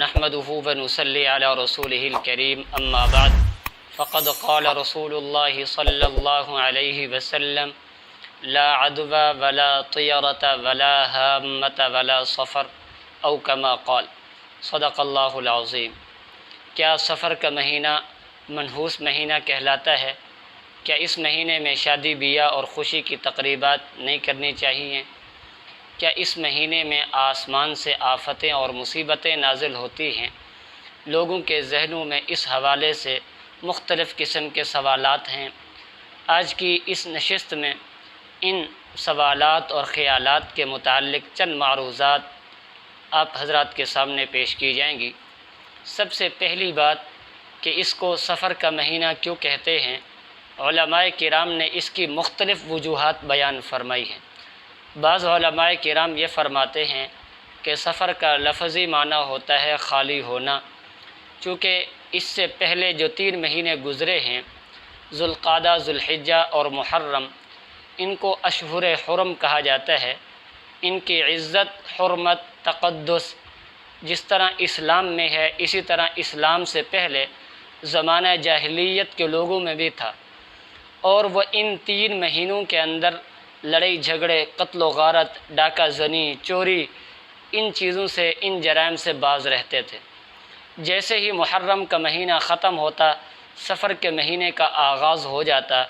نحمده ونصلي على رسوله الكريم اما بعد فقد قال رسول الله صلى الله عليه وسلم لا عدوى ولا طيرة ولا هامة ولا صفر او كما قال صدق اللہ العظیم۔ کیا سفر کا مہینہ منحوس مہینہ کہلاتا ہے؟ کیا اس مہینے میں شادی بیاہ اور خوشی کی تقریبات نہیں کرنی چاہیے؟ کیا اس مہینے میں آسمان سے آفتیں اور مصیبتیں نازل ہوتی ہیں؟ لوگوں کے ذہنوں میں اس حوالے سے مختلف قسم کے سوالات ہیں۔ آج کی اس نشست میں ان سوالات اور خیالات کے متعلق چند معروضات آپ حضرات کے سامنے پیش کی جائیں گی۔ سب سے پہلی بات کہ اس کو سفر کا مہینہ کیوں کہتے ہیں، علماء کرام نے اس کی مختلف وجوہات بیان فرمائی ہیں۔ بعض علماء کرام یہ فرماتے ہیں کہ سفر کا لفظی معنی ہوتا ہے خالی ہونا، چونکہ اس سے پہلے جو 3 مہینے گزرے ہیں ذوالقعدہ، ذوالحجہ اور محرم، ان کو اشہر حرم کہا جاتا ہے۔ ان کی عزت، حرمت، تقدس جس طرح اسلام میں ہے اسی طرح اسلام سے پہلے زمانہ جاہلیت کے لوگوں میں بھی تھا، اور وہ ان 3 مہینوں کے اندر لڑائی جھگڑے، قتل و غارت، ڈاکہ زنی، چوری، ان چیزوں سے، ان جرائم سے باز رہتے تھے۔ جیسے ہی محرم کا مہینہ ختم ہوتا، سفر کے مہینے کا آغاز ہو جاتا،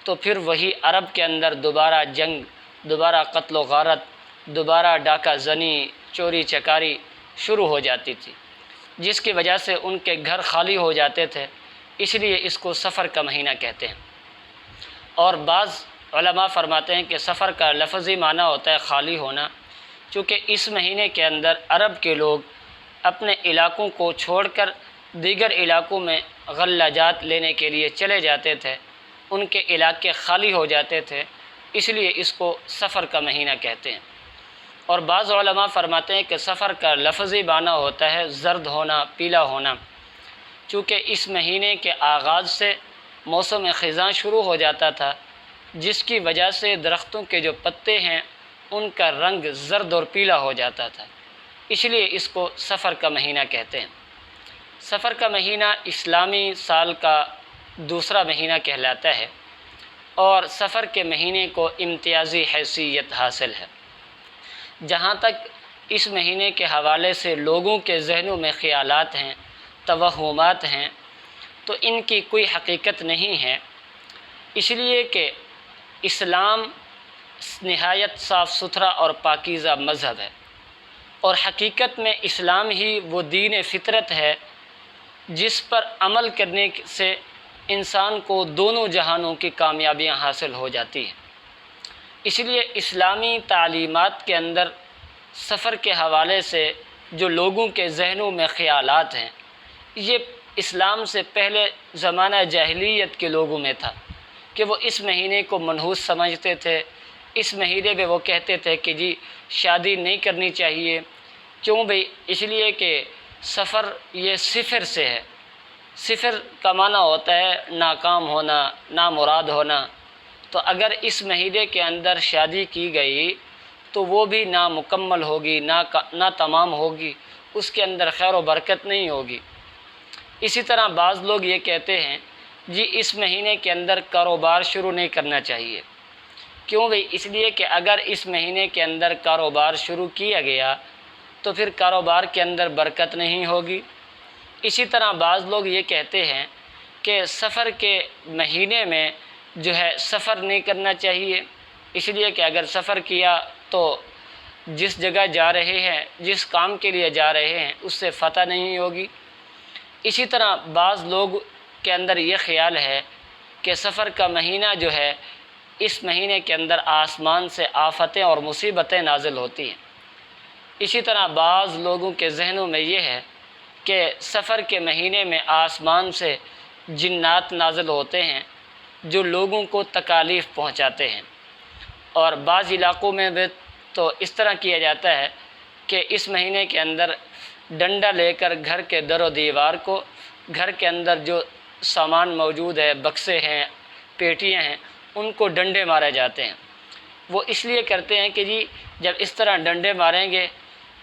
تو پھر وہی عرب کے اندر دوبارہ جنگ، دوبارہ قتل و غارت، دوبارہ ڈاکہ زنی، چوری چکاری شروع ہو جاتی تھی، جس کی وجہ سے ان کے گھر خالی ہو جاتے تھے، اس لیے اس کو سفر کا مہینہ کہتے ہیں۔ اور بعض علماء فرماتے ہیں کہ سفر کا لفظی معنی ہوتا ہے خالی ہونا، چونکہ اس مہینے کے اندر عرب کے لوگ اپنے علاقوں کو چھوڑ کر دیگر علاقوں میں غلہ جات لینے کے لیے چلے جاتے تھے، ان کے علاقے خالی ہو جاتے تھے، اس لیے اس کو سفر کا مہینہ کہتے ہیں۔ اور بعض علماء فرماتے ہیں کہ سفر کا لفظی معنی ہوتا ہے زرد ہونا، پیلا ہونا، چونکہ اس مہینے کے آغاز سے موسم خزاں شروع ہو جاتا تھا، جس کی وجہ سے درختوں کے جو پتے ہیں ان کا رنگ زرد اور پیلا ہو جاتا تھا، اس لیے اس کو سفر کا مہینہ کہتے ہیں۔ سفر کا مہینہ اسلامی سال کا دوسرا مہینہ کہلاتا ہے، اور سفر کے مہینے کو امتیازی حیثیت حاصل ہے۔ جہاں تک اس مہینے کے حوالے سے لوگوں کے ذہنوں میں خیالات ہیں، توہمات ہیں، تو ان کی کوئی حقیقت نہیں ہے، اس لیے کہ اسلام نہایت صاف ستھرا اور پاکیزہ مذہب ہے، اور حقیقت میں اسلام ہی وہ دین فطرت ہے جس پر عمل کرنے سے انسان کو دونوں جہانوں کی کامیابیاں حاصل ہو جاتی ہیں۔ اس لیے اسلامی تعلیمات کے اندر سفر کے حوالے سے جو لوگوں کے ذہنوں میں خیالات ہیں، یہ اسلام سے پہلے زمانہ جاہلیت کے لوگوں میں تھا کہ وہ اس مہینے کو منحوس سمجھتے تھے۔ اس مہینے میں وہ کہتے تھے کہ جی شادی نہیں کرنی چاہیے، کیوں بھئی؟ اس لیے کہ سفر یہ صفر سے ہے، صفر کا معنی ہوتا ہے ناکام ہونا، نامراد ہونا، تو اگر اس مہینے کے اندر شادی کی گئی تو وہ بھی نامکمل ہوگی، نہ تمام ہوگی، اس کے اندر خیر و برکت نہیں ہوگی۔ اسی طرح بعض لوگ یہ کہتے ہیں جی اس مہینے کے اندر کاروبار شروع نہیں کرنا چاہیے، کیوں بھئی؟ اس لیے کہ اگر اس مہینے کے اندر کاروبار شروع کیا گیا تو پھر کاروبار کے اندر برکت نہیں ہوگی۔ اسی طرح بعض لوگ یہ کہتے ہیں کہ سفر کے مہینے میں جو ہے سفر نہیں کرنا چاہیے، اس لیے کہ اگر سفر کیا تو جس جگہ جا رہے ہیں، جس کام کے لیے جا رہے ہیں، اس سے فتح نہیں ہوگی۔ اسی طرح بعض لوگ کے اندر یہ خیال ہے کہ سفر کا مہینہ جو ہے اس مہینے کے اندر آسمان سے آفتیں اور مصیبتیں نازل ہوتی ہیں۔ اسی طرح بعض لوگوں کے ذہنوں میں یہ ہے کہ سفر کے مہینے میں آسمان سے جنات نازل ہوتے ہیں جو لوگوں کو تکالیف پہنچاتے ہیں، اور بعض علاقوں میں بھی تو اس طرح کیا جاتا ہے کہ اس مہینے کے اندر ڈنڈا لے کر گھر کے در و دیوار کو، گھر کے اندر جو سامان موجود ہے، بکسے ہیں، پیٹیاں ہیں، ان کو ڈنڈے مارے جاتے ہیں۔ وہ اس لیے کرتے ہیں کہ جی جب اس طرح ڈنڈے ماریں گے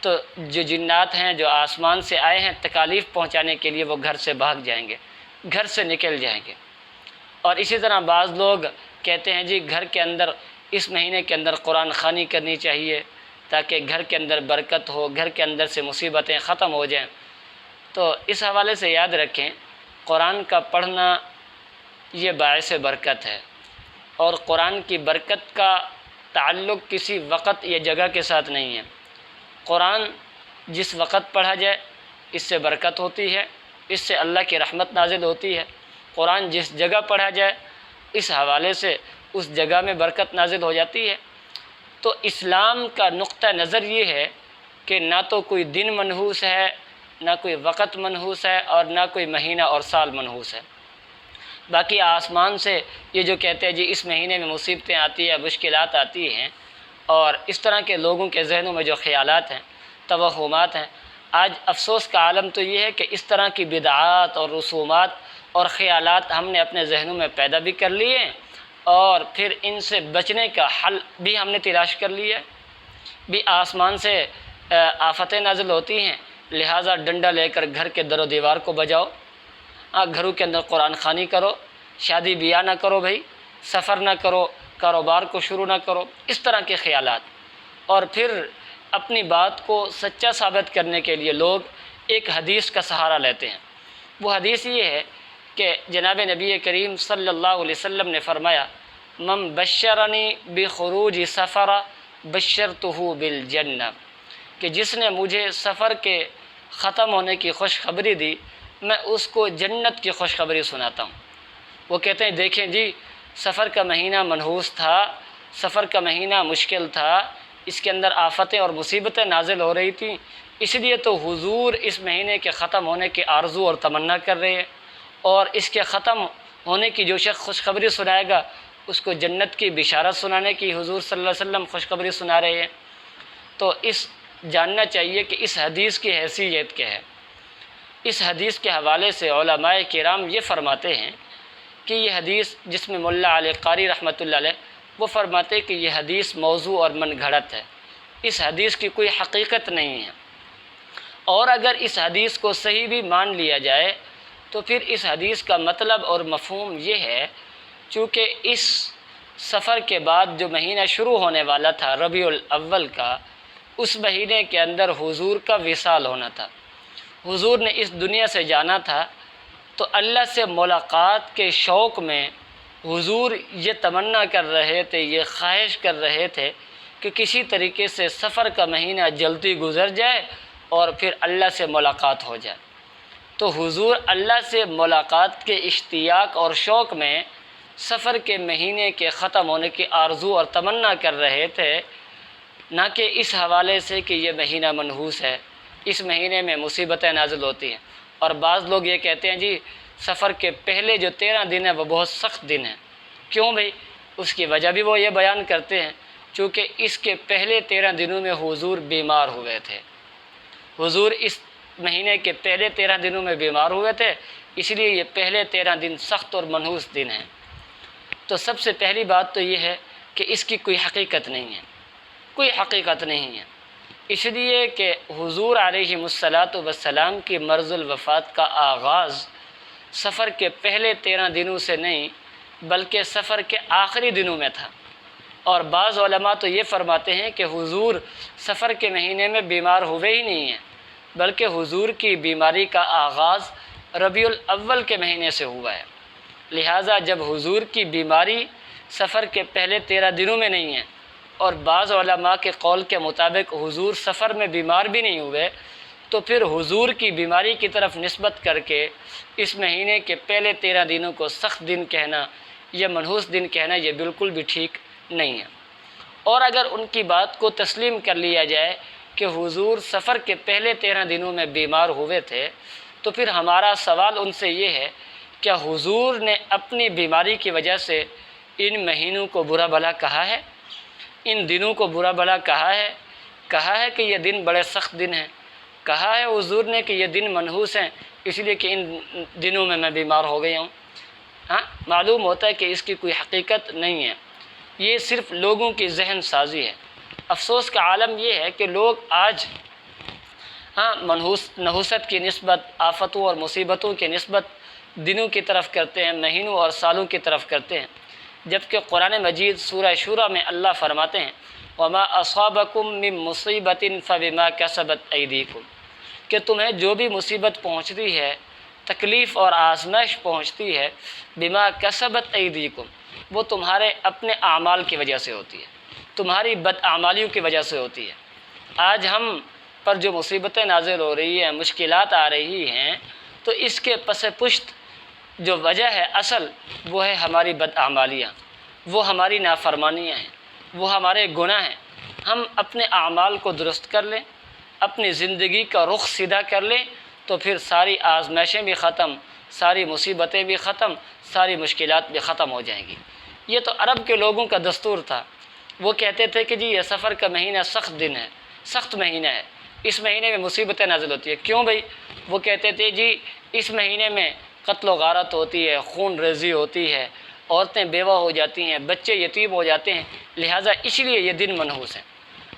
تو جو جنات ہیں جو آسمان سے آئے ہیں تکالیف پہنچانے کے لیے، وہ گھر سے بھاگ جائیں گے، گھر سے نکل جائیں گے۔ اور اسی طرح بعض لوگ کہتے ہیں جی گھر کے اندر اس مہینے کے اندر قرآن خوانی کرنی چاہیے تاکہ گھر کے اندر برکت ہو، گھر کے اندر سے مصیبتیں ختم ہو جائیں۔ تو اس حوالے سے یاد رکھیں، قرآن کا پڑھنا یہ باعث برکت ہے، اور قرآن کی برکت کا تعلق کسی وقت یا جگہ کے ساتھ نہیں ہے۔ قرآن جس وقت پڑھا جائے اس سے برکت ہوتی ہے، اس سے اللہ کی رحمت نازل ہوتی ہے۔ قرآن جس جگہ پڑھا جائے اس حوالے سے اس جگہ میں برکت نازل ہو جاتی ہے۔ تو اسلام کا نقطہ نظر یہ ہے کہ نہ تو کوئی دن منحوس ہے، نہ کوئی وقت منحوس ہے، اور نہ کوئی مہینہ اور سال منحوس ہے۔ باقی آسمان سے یہ جو کہتے ہیں جی اس مہینے میں مصیبتیں آتی ہیں، مشکلات آتی ہیں، اور اس طرح کے لوگوں کے ذہنوں میں جو خیالات ہیں، توہمات ہیں، آج افسوس کا عالم تو یہ ہے کہ اس طرح کی بدعات اور رسومات اور خیالات ہم نے اپنے ذہنوں میں پیدا بھی کر لیے، اور پھر ان سے بچنے کا حل بھی ہم نے تلاش کر لیا ہے۔ بھی آسمان سے آفتیں نازل ہوتی ہیں، لہٰذا ڈنڈا لے کر گھر کے در و دیوار کو بجاؤ، گھروں کے اندر قرآن خوانی کرو، شادی بیاہ نہ کرو بھائی، سفر نہ کرو، کاروبار کو شروع نہ کرو، اس طرح کے خیالات۔ اور پھر اپنی بات کو سچا ثابت کرنے کے لیے لوگ ایک حدیث کا سہارا لیتے ہیں۔ وہ حدیث یہ ہے کہ جناب نبی کریم صلی اللہ علیہ وسلم نے فرمایا، من بشرنی بخروج سفر بشرتہ بالجنہ، کہ جس نے مجھے سفر کے ختم ہونے کی خوشخبری دی میں اس کو جنت کی خوشخبری سناتا ہوں۔ وہ کہتے ہیں دیکھیں جی سفر کا مہینہ منحوس تھا، سفر کا مہینہ مشکل تھا، اس کے اندر آفتیں اور مصیبتیں نازل ہو رہی تھیں، اس لیے تو حضور اس مہینے کے ختم ہونے کی آرزو اور تمنا کر رہے ہیں، اور اس کے ختم ہونے کی جو شخص خوشخبری سنائے گا اس کو جنت کی بشارت سنانے کی حضور صلی اللہ علیہ وسلم خوشخبری سنا رہے ہیں۔ تو اس جاننا چاہیے کہ اس حدیث کی حیثیت کیا ہے۔ اس حدیث کے حوالے سے علماء کرام یہ فرماتے ہیں کہ یہ حدیث، جس میں ملا علی قاری رحمۃ اللہ علیہ وہ فرماتے کہ یہ حدیث موضوع اور من گھڑت ہے، اس حدیث کی کوئی حقیقت نہیں ہے، اور اگر اس حدیث کو صحیح بھی مان لیا جائے تو پھر اس حدیث کا مطلب اور مفہوم یہ ہے، چونکہ اس سفر کے بعد جو مہینہ شروع ہونے والا تھا ربیع الاول کا، اس مہینے کے اندر حضور کا وصال ہونا تھا، حضور نے اس دنیا سے جانا تھا، تو اللہ سے ملاقات کے شوق میں حضور یہ تمنا کر رہے تھے، یہ خواہش کر رہے تھے کہ کسی طریقے سے سفر کا مہینہ جلدی گزر جائے اور پھر اللہ سے ملاقات ہو جائے۔ تو حضور اللہ سے ملاقات کے اشتیاق اور شوق میں سفر کے مہینے کے ختم ہونے کی آرزو اور تمنا کر رہے تھے، نہ کہ اس حوالے سے کہ یہ مہینہ منحوس ہے، اس مہینے میں مصیبتیں نازل ہوتی ہیں۔ اور بعض لوگ یہ کہتے ہیں جی سفر کے پہلے جو 13 دن ہیں وہ بہت سخت دن ہیں۔ کیوں بھائی؟ اس کی وجہ بھی وہ یہ بیان کرتے ہیں، چونکہ اس کے پہلے 13 دنوں میں حضور بیمار ہوئے تھے، حضور اس مہینے کے پہلے 13 دنوں میں بیمار ہوئے تھے، اس لیے یہ پہلے 13 دن سخت اور منحوس دن ہیں۔ تو سب سے پہلی بات تو یہ ہے کہ اس کی کوئی حقیقت نہیں ہے، کوئی حقیقت نہیں ہے، اس لیے کہ حضور علیہ الصلاۃ والسلام کی مرض الوفات کا آغاز سفر کے پہلے 13 دنوں سے نہیں بلکہ سفر کے آخری دنوں میں تھا۔ اور بعض علماء تو یہ فرماتے ہیں کہ حضور سفر کے مہینے میں بیمار ہوئے ہی نہیں ہیں، بلکہ حضور کی بیماری کا آغاز ربیع الاول کے مہینے سے ہوا ہے۔ لہٰذا جب حضور کی بیماری سفر کے پہلے 13 دنوں میں نہیں ہے، اور بعض علماء کے قول کے مطابق حضور سفر میں بیمار بھی نہیں ہوئے، تو پھر حضور کی بیماری کی طرف نسبت کر کے اس مہینے کے پہلے 13 دنوں کو سخت دن کہنا یا منحوس دن کہنا یہ بالکل بھی ٹھیک نہیں ہے۔ اور اگر ان کی بات کو تسلیم کر لیا جائے کہ حضور سفر کے پہلے 13 دنوں میں بیمار ہوئے تھے، تو پھر ہمارا سوال ان سے یہ ہے کیا حضور نے اپنی بیماری کی وجہ سے ان مہینوں کو برا بھلا کہا ہے، ان دنوں کو برا بھلا کہا ہے کہ یہ دن بڑے سخت دن ہیں، کہا ہے حضور نے کہ یہ دن منحوس ہیں اس لیے کہ ان دنوں میں بیمار ہو گیا ہوں؟ ہاں، معلوم ہوتا ہے کہ اس کی کوئی حقیقت نہیں ہے، یہ صرف لوگوں کی ذہن سازی ہے۔ افسوس کا عالم یہ ہے کہ لوگ آج ہاں نحوست کی نسبت آفتوں اور مصیبتوں کی نسبت دنوں کی طرف کرتے ہیں، مہینوں اور سالوں کی طرف کرتے ہیں، جبکہ قرآن مجید سورہ شورى میں اللہ فرماتے ہیں وما اصابکم من مصیبت فبما کسبت ایدیکم، کہ تمہیں جو بھی مصیبت پہنچتی ہے، تکلیف اور آزمائش پہنچتی ہے، بما کسبت ایدیکم، وہ تمہارے اپنے اعمال کی وجہ سے ہوتی ہے، تمہاری بداعمالیوں کی وجہ سے ہوتی ہے۔ آج ہم پر جو مصیبتیں نازل ہو رہی ہیں، مشکلات آ رہی ہیں، تو اس کے پس پشت جو وجہ ہے اصل، وہ ہے ہماری بداعمالیاں، وہ ہماری نافرمانیاں ہیں، وہ ہمارے گناہ ہیں۔ ہم اپنے اعمال کو درست کر لیں، اپنی زندگی کا رخ سیدھا کر لیں، تو پھر ساری آزمائشیں بھی ختم، ساری مصیبتیں بھی ختم، ساری مشکلات بھی ختم ہو جائیں گی۔ یہ تو عرب کے لوگوں کا دستور تھا، وہ کہتے تھے کہ جی یہ سفر کا مہینہ سخت دن ہے، سخت مہینہ ہے، اس مہینے میں مصیبتیں نازل ہوتی ہیں۔ کیوں بھائی؟ وہ کہتے تھے جی اس مہینے میں قتل و غارت ہوتی ہے، خون ریزی ہوتی ہے، عورتیں بیوہ ہو جاتی ہیں، بچے یتیم ہو جاتے ہیں، لہٰذا اس لیے یہ دن منحوس ہیں۔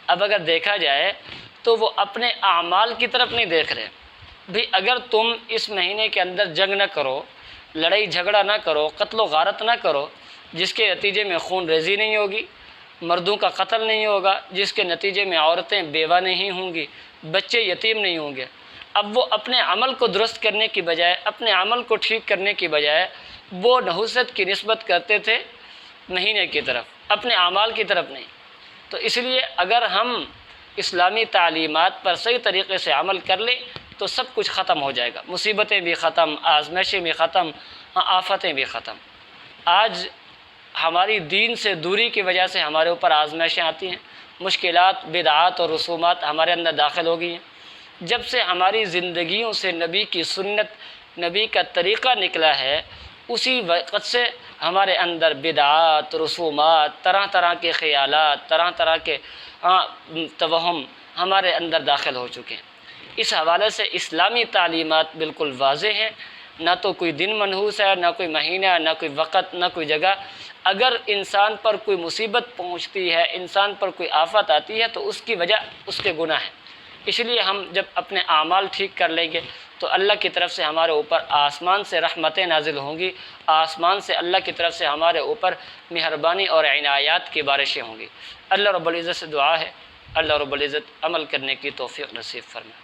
اب اگر دیکھا جائے تو وہ اپنے اعمال کی طرف نہیں دیکھ رہے۔ بھئی اگر تم اس مہینے کے اندر جنگ نہ کرو، لڑائی جھگڑا نہ کرو، قتل و غارت نہ کرو، جس کے نتیجے میں خون ریزی نہیں ہوگی، مردوں کا قتل نہیں ہوگا، جس کے نتیجے میں عورتیں بیوہ نہیں ہوں گی، بچے یتیم نہیں ہوں گے، اب وہ اپنے عمل کو درست کرنے کی بجائے، اپنے عمل کو ٹھیک کرنے کی بجائے، وہ نحوست کی نسبت کرتے تھے مہینے کی طرف، اپنے اعمال کی طرف نہیں۔ تو اس لیے اگر ہم اسلامی تعلیمات پر صحیح طریقے سے عمل کر لیں تو سب کچھ ختم ہو جائے گا، مصیبتیں بھی ختم، آزمائشیں بھی ختم، آفتیں بھی ختم۔ آج ہماری دین سے دوری کی وجہ سے ہمارے اوپر آزمائشیں آتی ہیں، مشکلات، بدعات اور رسومات ہمارے اندر داخل ہو گئی ہیں۔ جب سے ہماری زندگیوں سے نبی کی سنت، نبی کا طریقہ نکلا ہے، اسی وقت سے ہمارے اندر بدعات، رسومات، طرح طرح کے خیالات، طرح طرح کے توہم ہمارے اندر داخل ہو چکے ہیں۔ اس حوالے سے اسلامی تعلیمات بالکل واضح ہیں، نہ تو کوئی دن منحوس ہے، نہ کوئی مہینہ، نہ کوئی وقت، نہ کوئی جگہ۔ اگر انسان پر کوئی مصیبت پہنچتی ہے، انسان پر کوئی آفت آتی ہے، تو اس کی وجہ اس کے گناہ ہیں۔ اس لیے ہم جب اپنے اعمال ٹھیک کر لیں گے تو اللہ کی طرف سے ہمارے اوپر آسمان سے رحمتیں نازل ہوں گی، آسمان سے اللہ کی طرف سے ہمارے اوپر مہربانی اور عنایات کی بارشیں ہوں گی۔ اللہ رب العزت سے دعا ہے اللہ رب العزت عمل کرنے کی توفیق نصیب فرمائے۔